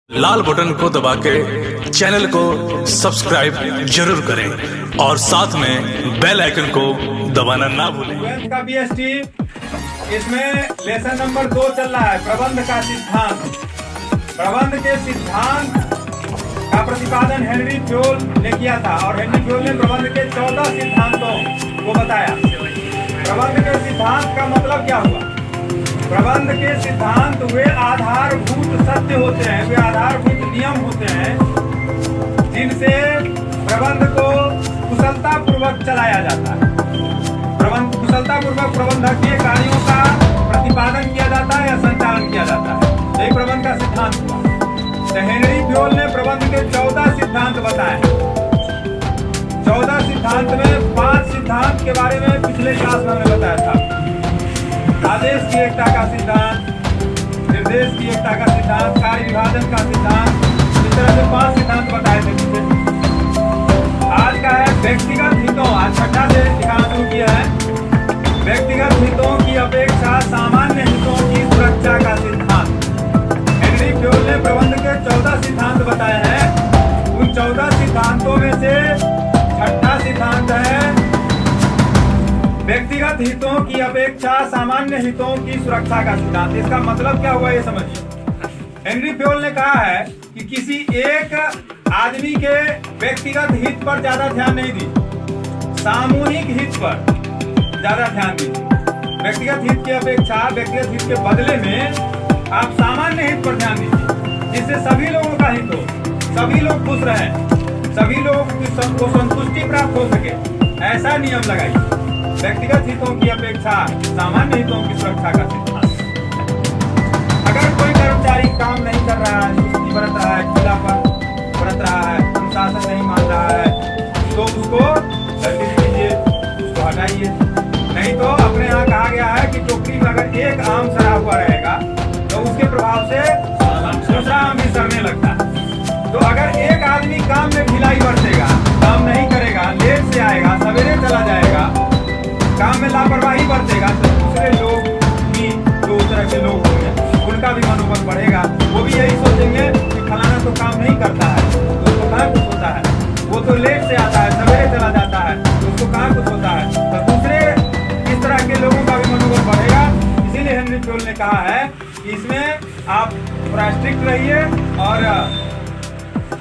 लाल button को दबा के चैनल को सब्सक्राइब जरूर करें और साथ में बेल आइकन को दबाना ना भूलें। 12th का बीएसटी इसमें लेसन नंबर 2 चल रहा है, प्रबंध का सिद्धांत। प्रबंध के सिद्धांत का प्रतिपादन हेनरी फ्योल ने किया था और हेनरी फ्योल ने प्रबंध के 14 सिद्धांतों को बताया। प्रबंध के सिद्धांत का मतलब क्या हुआ? प्रबंध के सिद्धांत वे आधारभूत सत्य होते हैं, वे आधारभूत नियम होते हैं जिनसे प्रबंध को कुशलतापूर्वक चलाया जाता है। कुशलतापूर्वक प्रबंधकीय कार्यों का प्रतिपादन किया जाता है या संचालन किया जाता है। यही प्रबंध का सिद्धांत हुआ। तो हेनरी फ्योल ने प्रबंध के 14 सिद्धांत बताए। 14 सिद्धांत में 5 सिद्धांत के बारे में पिछले क्लास में हमने बताया था। आदेश की एकता का सिद्धांत, निर्देश की एकता का सिद्धांत, कार्य विभाजन का सिद्धांत, इस तरह से 5 सिद्धांत बताए थे पीछे। आज का है व्यक्तिगत हितों, आज छठा से दिखाना शुरू किया है। व्यक्तिगत हितों की अपेक्षा सामान्य हितों की सुरक्षा का सिद्धांत। हेनरी फ्योल ने प्रबंध के 14 सिद्धांत बताए हैं। उन 14 सिद्धांतों में से छठा सिद्धांत है व्यक्तिगत हितों की अपेक्षा सामान्य हितों की सुरक्षा का सिद्धांत। इसका मतलब क्या हुआ ये समझिए। हेनरी फ्योल ने कहा है कि किसी एक आदमी के व्यक्तिगत हित पर ज्यादा ध्यान नहीं दी, सामूहिक हित पर ज्यादा ध्यान दी। व्यक्तिगत हित की अपेक्षा व्यक्तिगत हित के बदले में आप सामान्य हित पर ध्यान दीजिए, जिससे सभी लोगों का हित हो, सभी लोग खुश रहें, सभी लोग को संतुष्टि प्राप्त हो सके, ऐसा नियम लगाइए। व्यक्तिगत हितों की अपेक्षा सामान्य हितों की सुरक्षा का सिद्धांत। अगर कोई कर्मचारी काम नहीं कर रहा है, सुस्ती बरत रहा है, ढीलापन बरत रहा है, अनुशासन नहीं मान रहा है, तो उसको जल्दी कीजिए, उसको हटाइए। नहीं तो अपने यहाँ कहा गया है कि टोकरी में अगर एक आम सड़ा हुआ रहेगा तो उसके प्रभाव से दूसरा आम भी सड़ने लगता है। तो अगर एक आदमी काम में ढिलाई बरतेगा, काम नहीं करेगा, लेट से आएगा, सवेरे चला जाएगा, काम में लापरवाही बरतेगा, तो दूसरे लोग भी जो उस तरह के लोग होंगे उनका भी मनोबल बढ़ेगा। वो भी यही सोचेंगे कि फलाना तो काम नहीं करता है तो उसको कहाँ कुछ होता है, वो तो लेट से आता है, सवेरे चला जाता है तो उसको कहाँ कुछ होता है। तो दूसरे इस तरह के लोगों का भी मनोबल बढ़ेगा। इसीलिए हेनरी फ्योल ने कहा है कि इसमें आप थोड़ा स्ट्रिक्ट रहिए और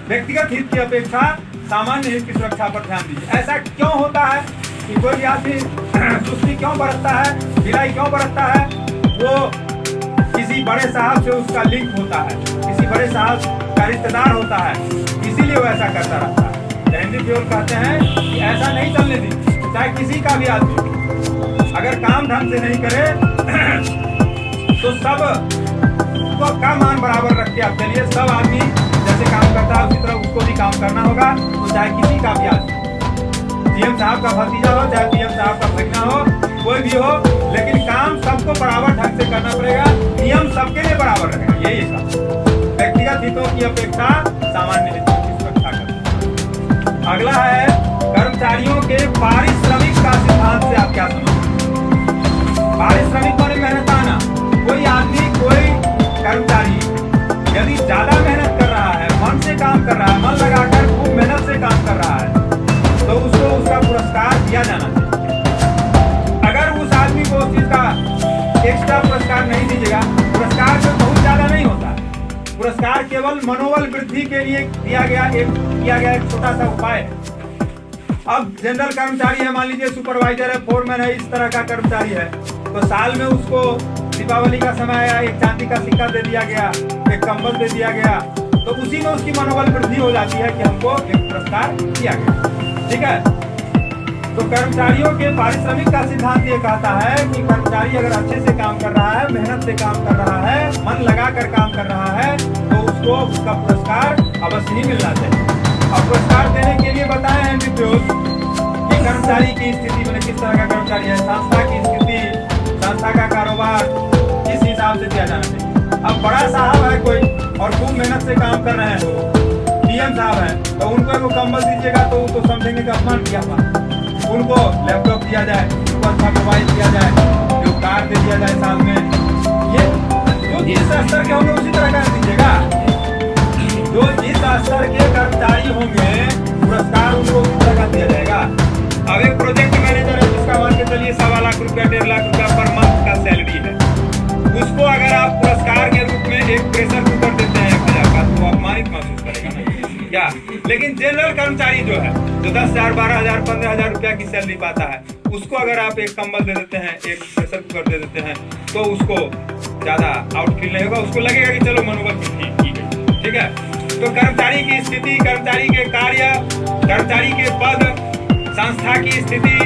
व्यक्तिगत हित की अपेक्षा सामान्य हित की सुरक्षा पर ध्यान दीजिए। ऐसा क्यों होता है कि कोई आदमी सुस्ती क्यों बरतता है, ढिलाई क्यों बरतता है? वो किसी बड़े साहब से उसका लिंक होता है, किसी बड़े साहब का रिश्तेदार होता है, इसीलिए वो ऐसा करता रहता है। हेनरी फ्योल कहते हैं कि ऐसा नहीं चलने दी, चाहे किसी का भी आदमी अगर काम ढंग से नहीं करे तो सब का मान बराबर रख के आप चलिए। सब आदमी जैसे काम करता है उसी तरह उसको भी काम करना होगा, तो चाहे किसी का भी आदमी, सीएम साहब का भतीजा हो, चाहे पीएम साहब का भगना हो, कोई भी हो, लेकिन काम सबको बराबर ढंग से करना पड़ेगा। नियम सबके लिए बराबर रहेगा, यही सब। व्यक्तिगत हितों की अपेक्षा सामान्य हितों की सुरक्षा करना। अगला है कर्मचारियों के पारिश्रमिक का सिद्धांत से आप क्या समझते हैं? पारिश्रमिक माने मेहनताना। कोई आदमी, कोई कर्मचारी यदि ज्यादा मेहनत कर रहा है, मन से काम कर रहा है, मन लगाकर खूब मेहनत से काम कर रहा है, तो उसको उसका पुरस्कार दिया जाना चाहिए। अगर उस आदमी को उस चीज का एक्स्ट्रा पुरस्कार नहीं दीजिएगा, पुरस्कार तो बहुत ज्यादा नहीं होता है, पुरस्कार केवल मनोबल वृद्धि के लिए किया गया एक छोटा सा उपाय है। अब जनरल कर्मचारी है, मान लीजिए सुपरवाइजर है, फोरमैन है, इस तरह का कर्मचारी है, तो साल में उसको दीपावली का समय आया, एक चांदी का सिक्का दे दिया गया, एक कंबल दे दिया गया, तो उसी में उसकी मनोबल वृद्धि हो जाती है कि हमको एक पुरस्कार दिया गया। ठीक है। तो कर्मचारियों के पारिश्रमिक का सिद्धांत ये कहता है कि कर्मचारी अगर अच्छे से काम कर रहा है, मेहनत से काम कर रहा है, मन लगाकर काम कर रहा है, तो उसको उसका पुरस्कार अवश्य ही मिलना चाहिए। और पुरस्कार देने के लिए बताए हैं हेनरी फ्योल कि कर्मचारी की स्थिति में किस तरह का कर्मचारी है, संस्था की स्थिति, संस्था का कारोबार, इस हिसाब से दिया जाना चाहिए। अब बड़ा साहब है कोई और खूब मेहनत से काम कर रहे हैं, पीएम साहब हैं, तो उनको वो कंबल दीजिएगा तो वो तो समझेंगे कि अपमान किया हुआ। उनको लैपटॉप दिया जाए, उनको अच्छा मोबाइल दिया जाए, जो कार दे दिया जाए साल में, ये जो जिस स्तर के होंगे उसी तरह का दीजिएगा। लेकिन जनरल कर्मचारी जो है, जो 10,000, 12,000, 15,000 रुपया की सैलरी पाता है, उसको अगर आप एक कंबल दे देते हैं, एक प्रेशर कुकर दे देते हैं, तो उसको ज्यादा आउटफील नहीं होगा, उसको लगेगा कि चलो मनोबल की गई। ठीक है, तो कर्मचारी की स्थिति, कर्मचारी के कार्य, कर्मचारी के पद, संस्था की स्थिति,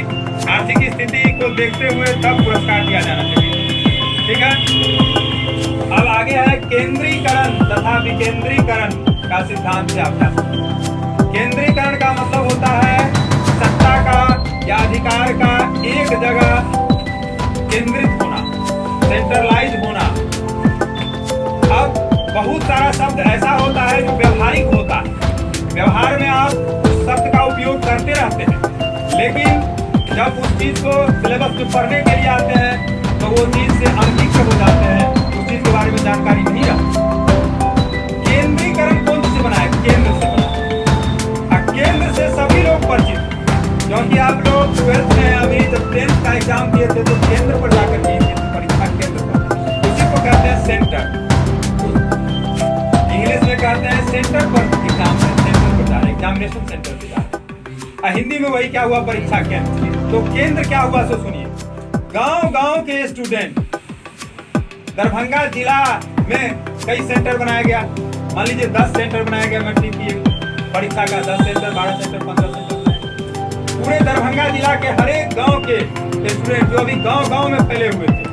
आर्थिक स्थिति को देखते हुए तब पुरस्कार दिया जाना चाहिए। ठीक है, अब आगे है केंद्रीकरण तथा विकेंद्रीकरण का सिद्धांत से अभ्यास। केंद्रीकरण का मतलब होता है सत्ता का या अधिकार का एक जगह केंद्रित होना, सेंट्रलाइज होना। अब बहुत सारा शब्द ऐसा होता है जो व्यवहारिक होता है, व्यवहार में आप उस शब्द का उपयोग करते रहते हैं, लेकिन जब उस चीज को सिलेबस में पढ़ने के लिए आते हैं तो वो चीज से अनभिज्ञ हो जाते हैं, उस चीज के बारे में जानकारी नहीं रहती। केंद्रीकरण कौन से बना है? केंद्र से बना है। केंद्र से सभी लोग परिचित, क्योंकि आप लोग 12th में अभी जब 10th का एग्जाम दिए थे तो केंद्र पर जाकर दिए थे परीक्षा, केंद्र पर, उसी को कहते हैं सेंटर। इंग्लिश में कहते हैं सेंटर पर एग्जाम, सेंटर पर जा रहे, एग्जामिनेशन सेंटर पर जा रहे। हिंदी में वही क्या हुआ, परीक्षा केंद्र। तो केंद्र क्या हुआ सो सुनिए। गांव-गांव के स्टूडेंट, दरभंगा जिला में कई सेंटर बनाया गया, मान लीजिए 10 सेंटर बनाया गया मैट्रिक की परीक्षा का, 10 सेंटर, 12 सेंटर, 15 सेंटर। पूरे दरभंगा जिला के हर एक गांव के स्टूडेंट जो अभी गांव-गांव में फैले हुए थे,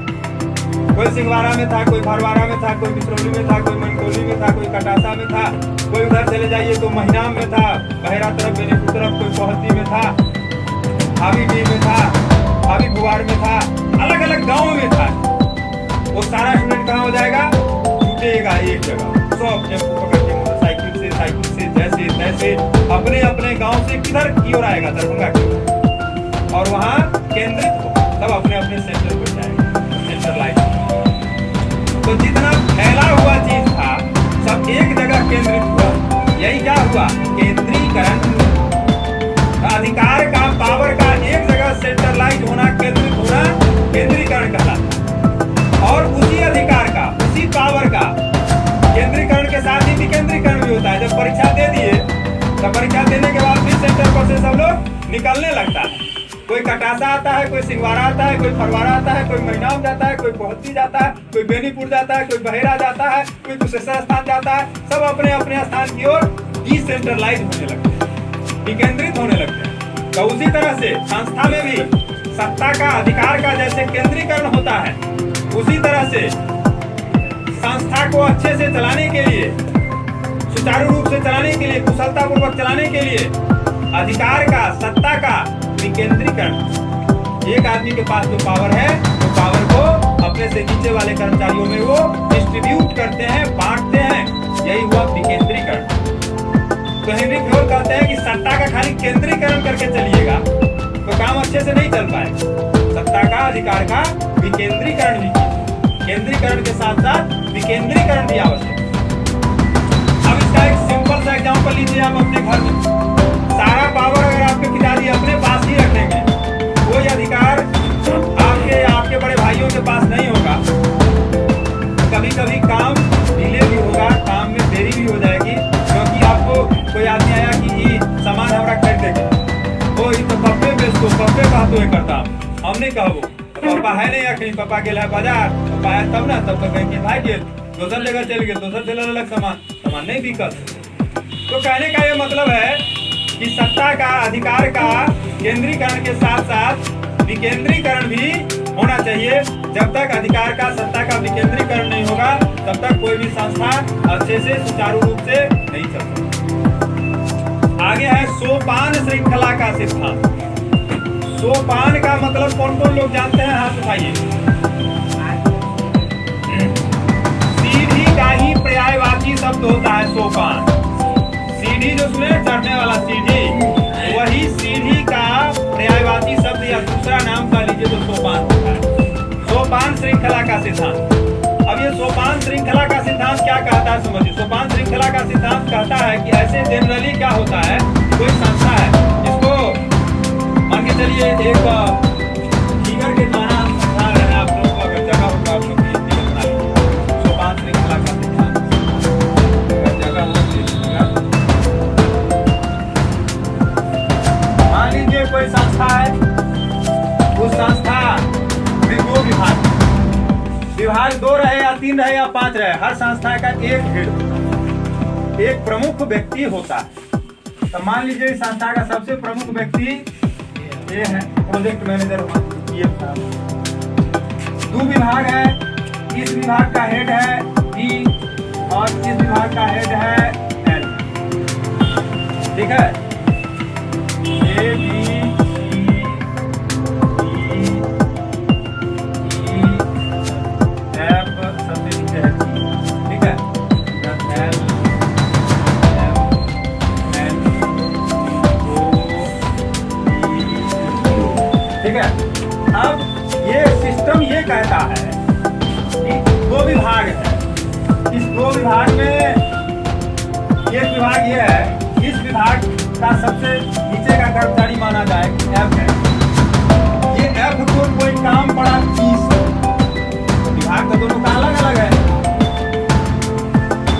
कोई सिंहवाड़ा में था, कोई भरवाड़ा में था, कोई मिसरौली में था, कोई मनकोली में था, कोई कटासा में था, कोई उधर चले जाइए तो महिनाम में था, बहेरा तरफ, बेनीपुर तरफ, कोई पोहती में था, हावीडी में था, हावी बुआर में था, अलग अलग गाँव में था। वो सारा स्टूडेंट कहाँ हो जाएगा? जुटेगा एक जगह, सब टेम्पो पकड़ के, मोटरसाइकिल से, साइकिल से, जैसे तैसे अपने अपने गांव से किधर की ओर आएगा? दरभंगा की ओर, और वहाँ केंद्रित हो, सब अपने अपने सेंटर पर जाएगा, सेंट्रलाइज। तो जितना फैला हुआ चीज था सब एक जगह केंद्रित हुआ, यही क्या हुआ? केंद्रीकरण। अधिकार का, पावर का एक जगह सेंट्रलाइज होना, केंद्रित होना, केंद्रीकरण कहलाता। और उसी अधिकार का, उसी पावर का केंद्रीकरण के साथ ही विकेंद्रीकरण भी होता है। जब परीक्षा दे दिए तो परीक्षा देने के बाद भी सेंटर पर से सब लोग निकलने लगता है। कोई कटासा आता है, कोई सिंहवाड़ा आता है, कोई फरवाड़ा आता है, कोई महिनाम जाता है, कोई पोहती जाता है, कोई बेनीपुर जाता है, कोई बहेरा जाता है, कोई कुशेश्वर स्थान जाता है, सब अपने अपने स्थान की ओर डिसेंट्रलाइज होने लगते हैं, विकेंद्रित होने लगते हैं। तो उसी तरह से संस्था में भी सत्ता का, अधिकार का जैसे केंद्रीकरण होता है, उसी तरह से संस्था को अच्छे से चलाने के लिए, सुचारू रूप से चलाने के लिए, कुशलतापूर्वक चलाने के लिए अधिकार का, सत्ता का विकेंद्रीकरण। एक आदमी के पास जो पावर है, वो पावर को अपने से नीचे वाले कर्मचारियों में वो डिस्ट्रीब्यूट करते हैं, बांटते हैं, यही हुआ विकेंद्रीकरण। तो हेनरी फ्योल कहते हैं कि सत्ता का खाली केंद्रीकरण करके चलिएगा तो काम अच्छे से नहीं चल पाएगा। सत्ता का, अधिकार का विकेंद्रीकरण भी कीजिए, केंद्रीकरण के साथ साथ विकेंद्रीकरण भी आवश्यक। अब इसका एक सिंपल सा एग्जांपल लीजिए आप अपने घर में। सारा पावर अगर आपके पिताजी अपने पास ही रखेंगे, कोई अधिकार आपके बड़े भाइयों के पास नहीं होगा, कभी कभी काम डिले भी होगा, काम में देरी भी हो जाएगी, क्योंकि आपको कोई आदमी आया कि सामान हमारा खरीद देगा, वो तो पप्पे बेचो, पप्पे बात हुए करता, हमने कहबो पापा है नहीं अखनी, पापा गेल है बाजार, पापा आया तब ना, तब तो कहीं कि भाई गेल दोसर जगह चल गए, दोसर चल अलग सामान नहीं बिकत। तो कहने का ये मतलब है कि सत्ता का, अधिकार का केंद्रीकरण के साथ साथ विकेंद्रीकरण भी होना चाहिए। जब तक अधिकार का, सत्ता का विकेंद्रीकरण नहीं होगा, तब तक कोई भी संस्था अच्छे से, सुचारू रूप से नहीं चल सकती। आगे है सोपान श्रृंखला का सिद्धांत। सोपान का मतलब कौन कौन लोग जानते हैं? हाथ उठाइए। सीढ़ी का ही पर्यायवाची शब्द होता है सोपान। सीढ़ी जो सुने, चढ़ने वाला सीढ़ी, वही सीढ़ी का पर्यायवाची शब्द या दूसरा नाम का लीजिए तो सोपान होता है। सोपान श्रृंखला का सिद्धांत। अब ये सोपान श्रृंखला का सिद्धांत क्या कहता है समझिए। सोपान श्रृंखला का सिद्धांत कहता है कि ऐसे जनरली क्या होता है, कोई संस्था है जिसको मान के चलिए एक फिगर के द्वारा हम समझा रहे हैं, आप लोगों को अगर जगह होगा आप लोग बना लीजिए। सोपान श्रृंखला का सिद्धांत अगर जगह हो 3 रहे या 5 रहे, हर संस्था का एक हेड होता है, एक प्रमुख व्यक्ति होता है। तो मान लीजिए इस संस्था का सबसे प्रमुख व्यक्ति ये है, प्रोजेक्ट मैनेजर ये। 2 विभाग है, इस विभाग का हेड है डी और इस विभाग का हेड है एल। ठीक है, ए बी अब ये सिस्टम ये कहता है कि 2 विभाग है, इस 2 विभाग में एक विभाग ये है, इस विभाग का सबसे नीचे का कर्मचारी माना जाए एफ है। ये एफ को कोई काम पड़ा 30, विभाग का दोनों का अलग अलग है।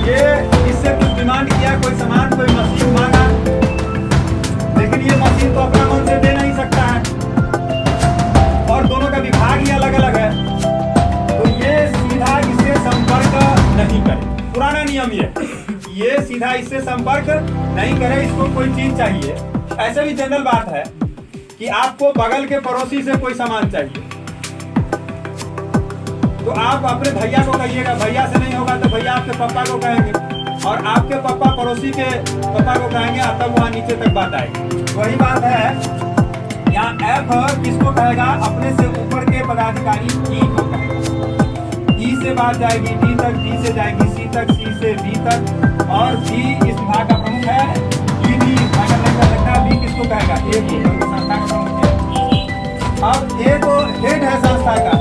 ये इससे कुछ डिमांड किया, कोई सामान कोई मशीन मांगा, लेकिन ये मशीन तो अपना मन से दे नहीं सकता है और दोनों का विभाग ही अलग अलग है, तो ये सीधा इससे संपर्क नहीं करे। पुराना नियम ये सीधा इससे संपर्क नहीं करे, इसको कोई चीज चाहिए। ऐसे भी जनरल बात है कि आपको बगल के पड़ोसी से कोई सामान चाहिए, तो आप अपने भैया को कहिएगा, भैया से नहीं होगा तो भैया आपके पापा को कहेंगे और आपके पापा पड़ोसी के पापा को कहेंगे, तब वहां नीचे तक बात आएगी। वही बात है यहाँ एफ किसको कहेगा, अपने से ऊपर के पदाधिकारी ई को कहेगा। ई से बात जाएगी डी तक, डी से जाएगी सी तक, सी से बी तक, और सी इस विभाग का प्रमुख है। ई भी अगर नहीं कर सकता, बी किसको कहेगा, ए को, संस्था का प्रमुख है। अब ए तो हेड है संस्था का,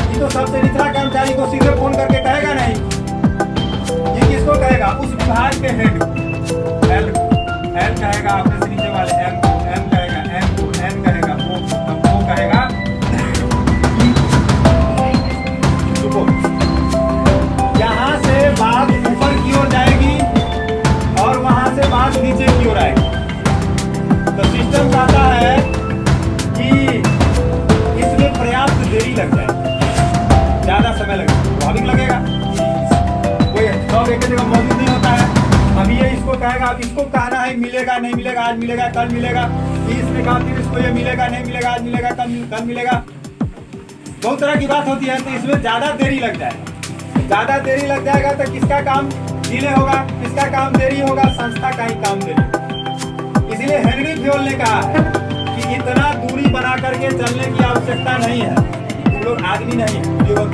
ये तो सबसे निचला कर्मचारी को सीधे फोन करके कहेगा नहीं, ये किसको कहेगा, उस विभाग के हेड को। एल कहेगा अपने से नीचे वाले एम को, एम कहेगा एम को, एन कहेगा ओ, तब ओ कहेगा यहाँ से बात ऊपर की ओर जाएगी और वहां से बात नीचे की ओर आएगी। तो सिस्टम कहता है कि इसमें पर्याप्त देरी लग जाएगी, ज्यादा समय लगेगा, स्वाभाविक लगेगा, कोई सब एक जगह मौजूद नहीं होता है। अभी ये इसको कहेगा, अब इसको कहना है मिलेगा नहीं मिलेगा, आज मिलेगा कल मिलेगा, इसने कहा फिर इसको ये मिलेगा नहीं मिलेगा, आज मिलेगा कल मिलेगा, बहुत तरह की बात होती है। तो इसमें ज्यादा देरी लग जाएगा, ज्यादा देरी लग जाएगा तो किसका काम डिले होगा, किसका काम देरी होगा, संस्था का ही काम देरी। इसीलिए हेनरी फ्योल ने कहा है कि इतना दूरी बना करके चलने की आवश्यकता नहीं है, लोग आदमी नहीं है, युवक